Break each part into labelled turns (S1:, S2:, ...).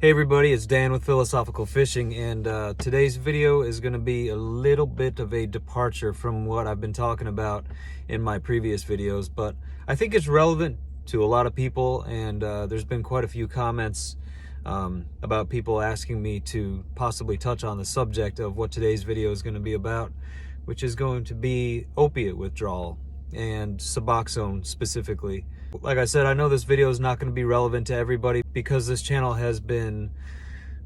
S1: Hey everybody, it's Dan with Philosophical Fishing, and today's video is going to be a little bit of a departure from what I've been talking about in my previous videos, but I think it's relevant to a lot of people, and there's been quite a few comments about people asking me to possibly touch on the subject of what today's video is going to be about, which is going to be opiate withdrawal and suboxone specifically. Like I said, I know this video is not going to be relevant to everybody because this channel has been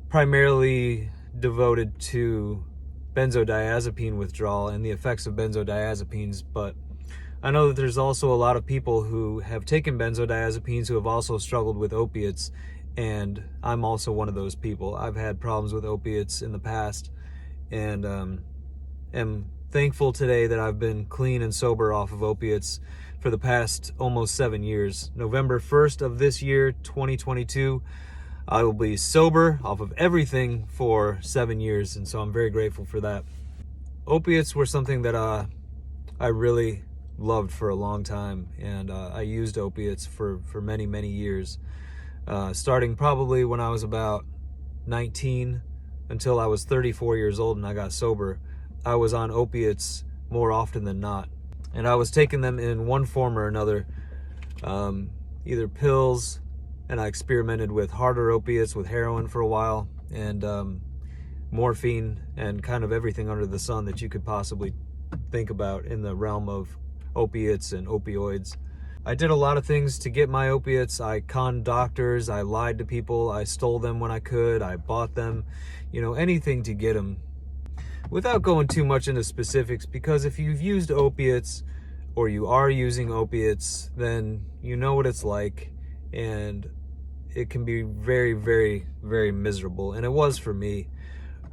S1: primarily devoted to benzodiazepine withdrawal and the effects of benzodiazepines, but I know that there's also a lot of people who have taken benzodiazepines who have also struggled with opiates, and I'm also one of those people. I've had problems with opiates in the past, and am thankful today that I've been clean and sober off of opiates for the past almost 7 years. November 1st of this year, 2022, I will be sober off of everything for 7 years, and so I'm very grateful for that. Opiates were something that I really loved for a long time, and I used opiates for many, many years, starting probably when I was about 19 until I was 34 years old and I got sober. I was on opiates more often than not, and I was taking them in one form or another, either pills, and I experimented with harder opiates, with heroin for a while, and morphine, and kind of everything under the sun that you could possibly think about in the realm of opiates and opioids. I did a lot of things to get my opiates. I conned doctors, I lied to people, I stole them when I could, I bought them, anything to get them. Without going too much into specifics, because if you've used opiates or you are using opiates, then you know what it's like, and it can be very, very, very miserable, and it was for me.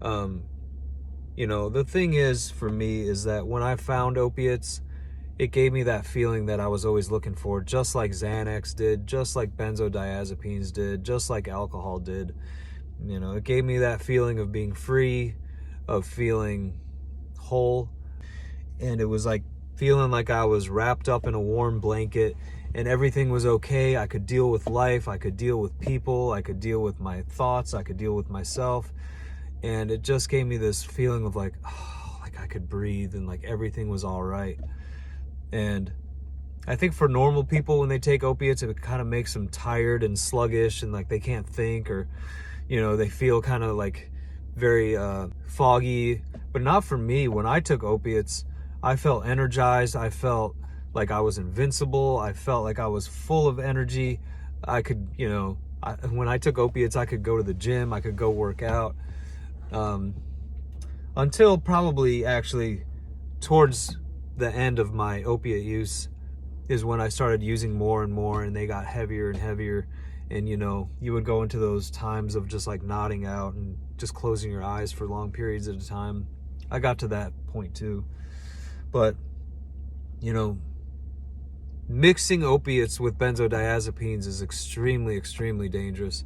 S1: The thing is for me is that when I found opiates, it gave me that feeling that I was always looking for, just like Xanax did, just like benzodiazepines did, just like alcohol did. It gave me that feeling of being free, of feeling whole, and it was like feeling like I was wrapped up in a warm blanket and everything was okay. I could deal with life, I could deal with people, I could deal with my thoughts, I could deal with myself, and it just gave me this feeling of like I could breathe and like everything was all right. And I think for normal people, when they take opiates, it kind of makes them tired and sluggish and like they can't think, or they feel kind of like very foggy. But not for me. When I took opiates, I felt energized, I felt like I was invincible, I felt like I was full of energy. I could, when I took opiates, I could go to the gym, I could go work out, until probably actually towards the end of my opiate use is when I started using more and more, and they got heavier and heavier. And you would go into those times of just like nodding out and just closing your eyes for long periods at a time. I got to that point too. But mixing opiates with benzodiazepines is extremely, extremely dangerous.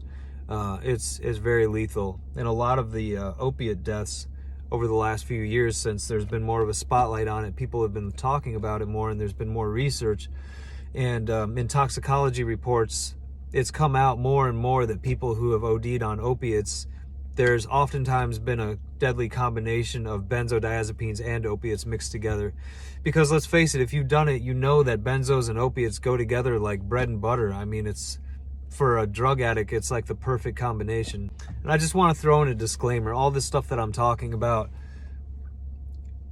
S1: It's very lethal. And a lot of the opiate deaths over the last few years, since there's been more of a spotlight on it, people have been talking about it more, and there's been more research. And in toxicology reports, it's come out more and more that people who have OD'd on opiates, there's oftentimes been a deadly combination of benzodiazepines and opiates mixed together. Because let's face it, if you've done it, you know that benzos and opiates go together like bread and butter. I mean, it's, for a drug addict, it's like the perfect combination. And I just want to throw in a disclaimer. All this stuff that I'm talking about,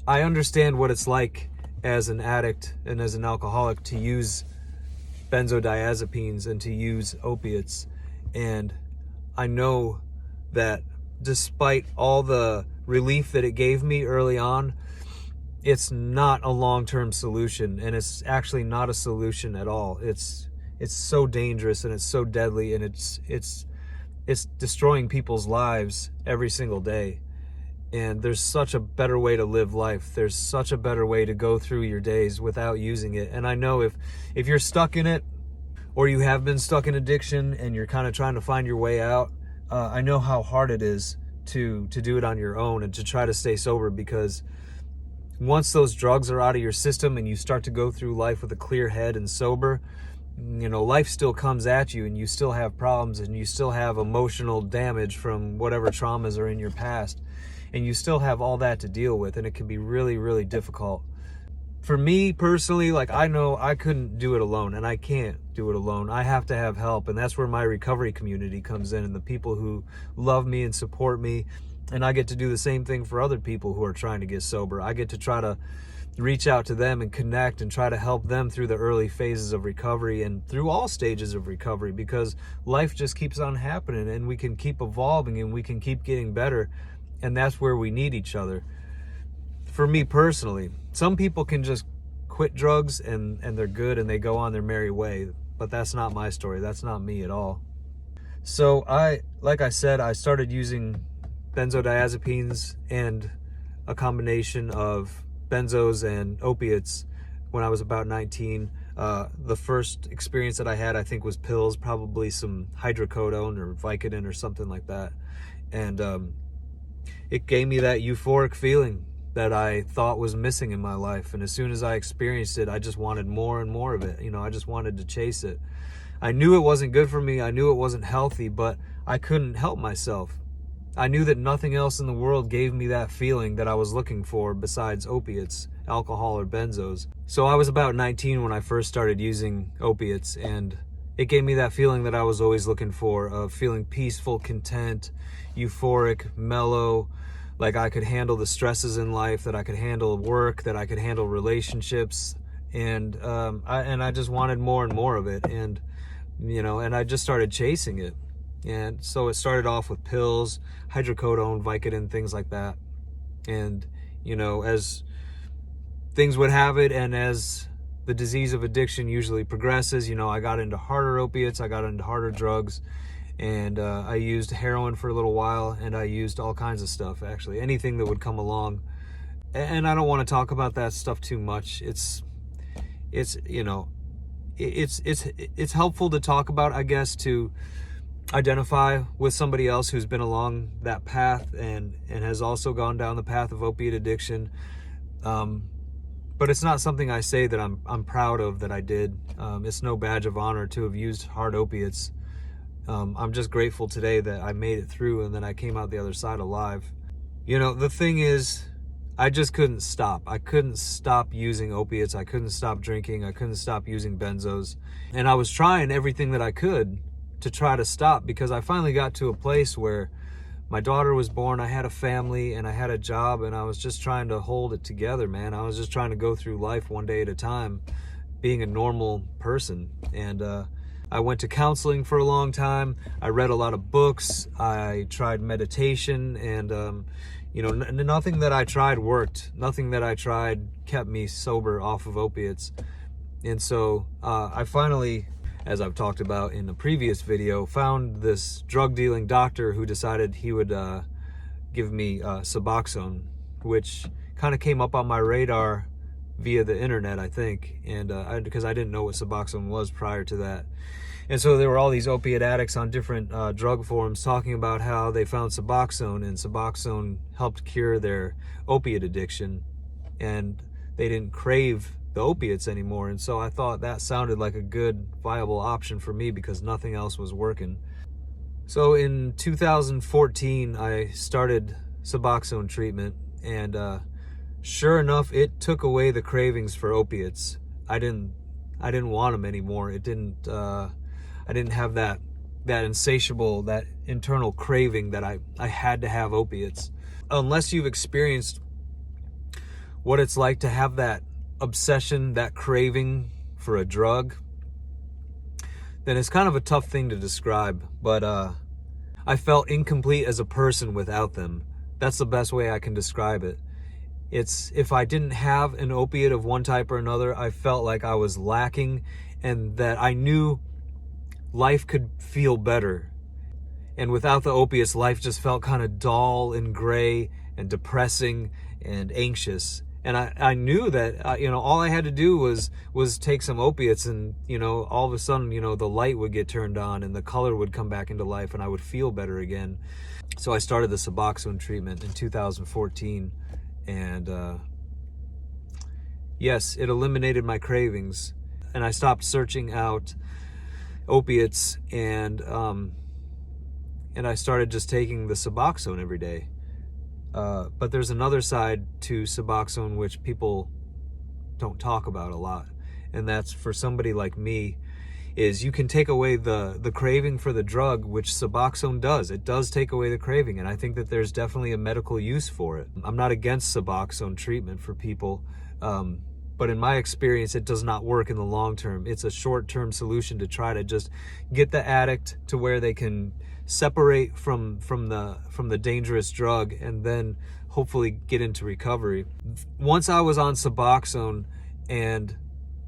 S1: I understand what it's like as an addict and as an alcoholic to use benzodiazepines and to use opiates, and I know that despite all the relief that it gave me early on, it's not a long-term solution, and it's actually not a solution at all. It's so dangerous, and it's so deadly, and it's destroying people's lives every single day. And there's such a better way to live life. There's such a better way to go through your days without using it. And I know if you're stuck in it, or you have been stuck in addiction and you're kind of trying to find your way out, I know how hard it is to do it on your own and to try to stay sober, because once those drugs are out of your system and you start to go through life with a clear head and sober, you know, life still comes at you and you still have problems and you still have emotional damage from whatever traumas are in your past, and you still have all that to deal with, and it can be really, really difficult. For me personally, like, I know I couldn't do it alone, and I can't do it alone. I have to have help, and that's where my recovery community comes in, and the people who love me and support me. And I get to do the same thing for other people who are trying to get sober. I get to try to reach out to them and connect and try to help them through the early phases of recovery and through all stages of recovery, because life just keeps on happening and we can keep evolving and we can keep getting better, and that's where we need each other. For me personally, some people can just quit drugs and they're good and they go on their merry way, but that's not my story. That's not me at all. So like I said, I started using benzodiazepines and a combination of benzos and opiates when I was about 19. The first experience that I had, I think, was pills, probably some hydrocodone or Vicodin or something like that. And it gave me that euphoric feeling that I thought was missing in my life. And as soon as I experienced it, I just wanted more and more of it. You know, I just wanted to chase it. I knew it wasn't good for me. I knew it wasn't healthy, but I couldn't help myself. I knew that nothing else in the world gave me that feeling that I was looking for besides opiates, alcohol, or benzos. So I was about 19 when I first started using opiates, and it gave me that feeling that I was always looking for, of feeling peaceful, content, euphoric, mellow, like I could handle the stresses in life, that I could handle work, that I could handle relationships, and I just wanted more and more of it, and you know, and I just started chasing it. And so it started off with pills, hydrocodone, Vicodin, things like that. And, you know, as things would have it, and as the disease of addiction usually progresses, you know, I got into harder opiates, I got into harder drugs, and I used heroin for a little while, and I used all kinds of stuff, actually, anything that would come along. And I don't want to talk about that stuff too much. It's you know, it's helpful to talk about, I guess, to identify with somebody else who's been along that path and has also gone down the path of opiate addiction. But it's not something I say that I'm proud of that I did. It's no badge of honor to have used hard opiates. I'm just grateful today that I made it through and that I came out the other side alive. You know, the thing is, I just couldn't stop. I couldn't stop using opiates. I couldn't stop drinking. I couldn't stop using benzos. And I was trying everything that I could to try to stop, because I finally got to a place where my daughter was born, I had a family, and I had a job, and I was just trying to hold it together, man. I was just trying to go through life one day at a time, being a normal person. And I went to counseling for a long time. I read a lot of books. I tried meditation, and you know, nothing that I tried worked. Nothing that I tried kept me sober off of opiates. And so I finally, as I've talked about in the previous video, found this drug dealing doctor who decided he would give me suboxone, which kind of came up on my radar via the internet, I think, and because I didn't know what suboxone was prior to that. And so there were all these opiate addicts on different drug forums talking about how they found suboxone, and suboxone helped cure their opiate addiction, and they didn't crave the opiates anymore. And so I thought that sounded like a good, viable option for me, because nothing else was working. So in 2014, I started suboxone treatment, and sure enough, it took away the cravings for opiates. I didn't want them anymore. I didn't have that insatiable, that internal craving that I had to have opiates. Unless you've experienced what it's like to have that obsession, that craving for a drug, then it's kind of a tough thing to describe. But I felt incomplete as a person without them. That's the best way I can describe it. It's, if I didn't have an opiate of one type or another, I felt like I was lacking, and that I knew life could feel better. And without the opiates, life just felt kind of dull and gray and depressing and anxious. And I knew that, you know, all I had to do was take some opiates, and, you know, all of a sudden, you know, the light would get turned on and the color would come back into life, and I would feel better again. So I started the suboxone treatment in 2014, and yes, it eliminated my cravings, and I stopped searching out opiates, and I started just taking the suboxone every day. But there's another side to suboxone which people don't talk about a lot, and that's for somebody like me, is you can take away the craving for the drug, which suboxone does. It does take away the craving, and I think that there's definitely a medical use for it. I'm not against suboxone treatment for people, but in my experience, it does not work in the long term. It's a short-term solution to try to just get the addict to where they can separate from the dangerous drug and then hopefully get into recovery. Once I was on suboxone and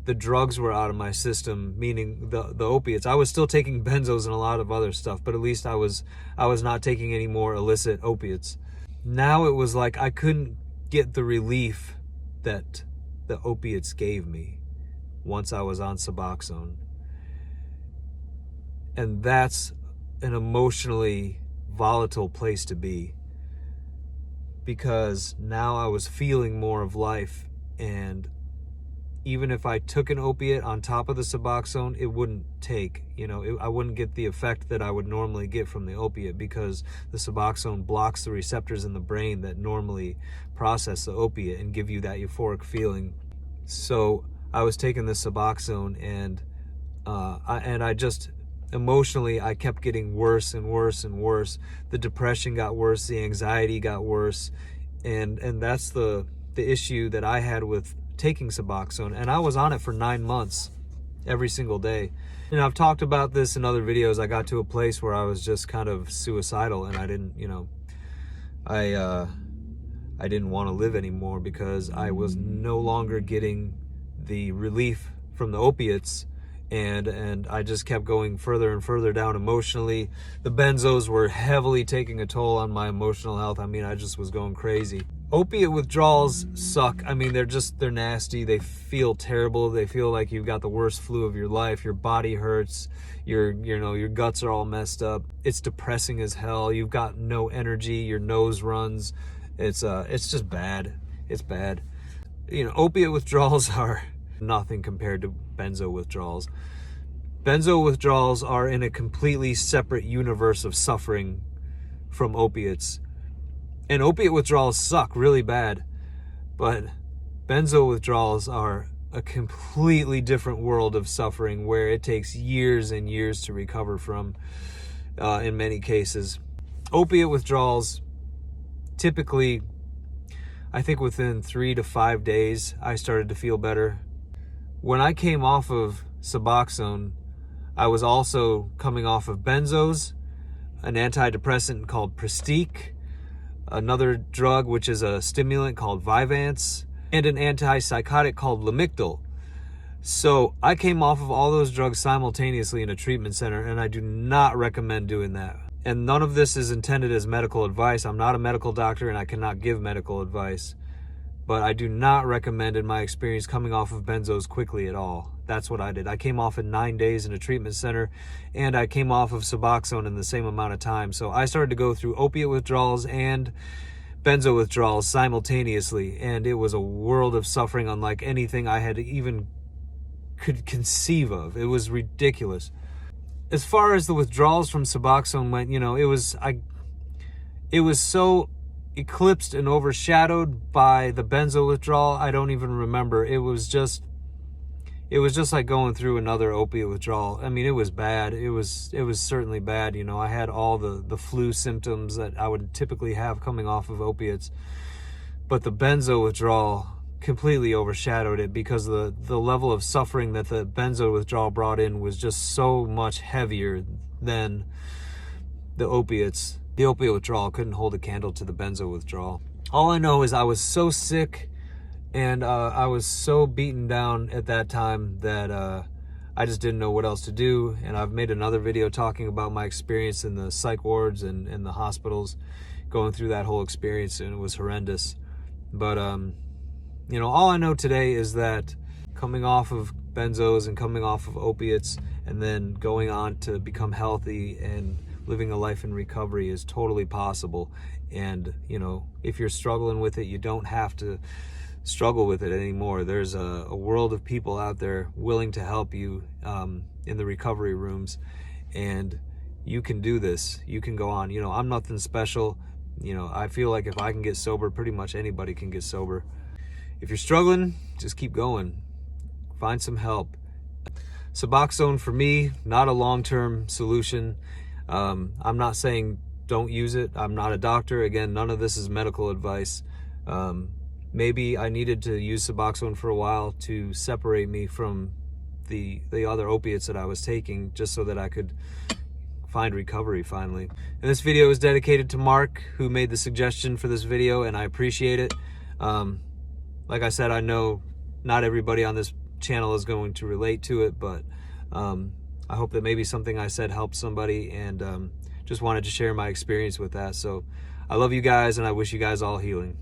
S1: the drugs were out of my system, meaning the opiates, I was still taking benzos and a lot of other stuff, but at least I was not taking any more illicit opiates. Now it was like I couldn't get the relief that the opiates gave me once I was on suboxone. And that's an emotionally volatile place to be, because now I was feeling more of life, and even if I took an opiate on top of the suboxone, it wouldn't take, I wouldn't get the effect that I would normally get from the opiate, because the suboxone blocks the receptors in the brain that normally process the opiate and give you that euphoric feeling. So I was taking the suboxone, and I just emotionally, I kept getting worse and worse and worse. The depression got worse, the anxiety got worse, and that's the issue that I had with taking suboxone. And I was on it for 9 months every single day. I've talked about this in other videos. I got to a place where I was just kind of suicidal, and I didn't, I didn't want to live anymore, because I was no longer getting the relief from the opiates, and I just kept going further and further down emotionally. The benzos were heavily taking a toll on my emotional health. I just was going crazy. Opiate withdrawals suck. They're nasty. They feel terrible. They feel like you've got the worst flu of your life. Your body hurts. Your guts are all messed up. It's depressing as hell. You've got no energy. Your nose runs. It's just bad. It's bad. Opiate withdrawals are nothing compared to benzo withdrawals. Benzo withdrawals are in a completely separate universe of suffering from opiates. And opiate withdrawals suck really bad, but benzo withdrawals are a completely different world of suffering, where it takes years and years to recover from, in many cases. Opiate withdrawals, typically, I think within 3 to 5 days, I started to feel better. When I came off of suboxone, I was also coming off of benzos, an antidepressant called Prestique, another drug which is a stimulant called Vyvanse, and an antipsychotic called Lamictal. So I came off of all those drugs simultaneously in a treatment center, and I do not recommend doing that. And none of this is intended as medical advice. I'm not a medical doctor, and I cannot give medical advice. But I do not recommend, in my experience, coming off of benzos quickly at all. That's what I did. I came off in 9 days in a treatment center, and I came off of suboxone in the same amount of time. So I started to go through opiate withdrawals and benzo withdrawals simultaneously, and it was a world of suffering unlike anything I had even could conceive of. It was ridiculous. As far as the withdrawals from suboxone went, it was so eclipsed and overshadowed by the benzo withdrawal, I don't even remember. It was just like going through another opiate withdrawal. It was bad. It was certainly bad. I had all the flu symptoms that I would typically have coming off of opiates, but the benzo withdrawal completely overshadowed it, because the level of suffering that the benzo withdrawal brought in was just so much heavier than the opiates. The opiate withdrawal couldn't hold a candle to the benzo withdrawal. All I know is I was so sick, and I was so beaten down at that time that I just didn't know what else to do. And I've made another video talking about my experience in the psych wards and the hospitals, going through that whole experience, and it was horrendous. But all I know today is that coming off of benzos and coming off of opiates and then going on to become healthy and living a life in recovery is totally possible. And if you're struggling with it, you don't have to struggle with it anymore. There's a world of people out there willing to help you in the recovery rooms, and you can do this. You can go on. You know, I'm nothing special. You know, I feel like if I can get sober, pretty much anybody can get sober. If you're struggling, just keep going. Find some help. Suboxone for me, not a long-term solution. I'm not saying don't use it. I'm not a doctor. Again, none of this is medical advice. Maybe I needed to use Suboxone for a while to separate me from the other opiates that I was taking, just so that I could find recovery finally. And this video is dedicated to Mark, who made the suggestion for this video, and I appreciate it. Like I said, I know not everybody on this channel is going to relate to it, but I hope that maybe something I said helped somebody, and just wanted to share my experience with that. So I love you guys, and I wish you guys all healing.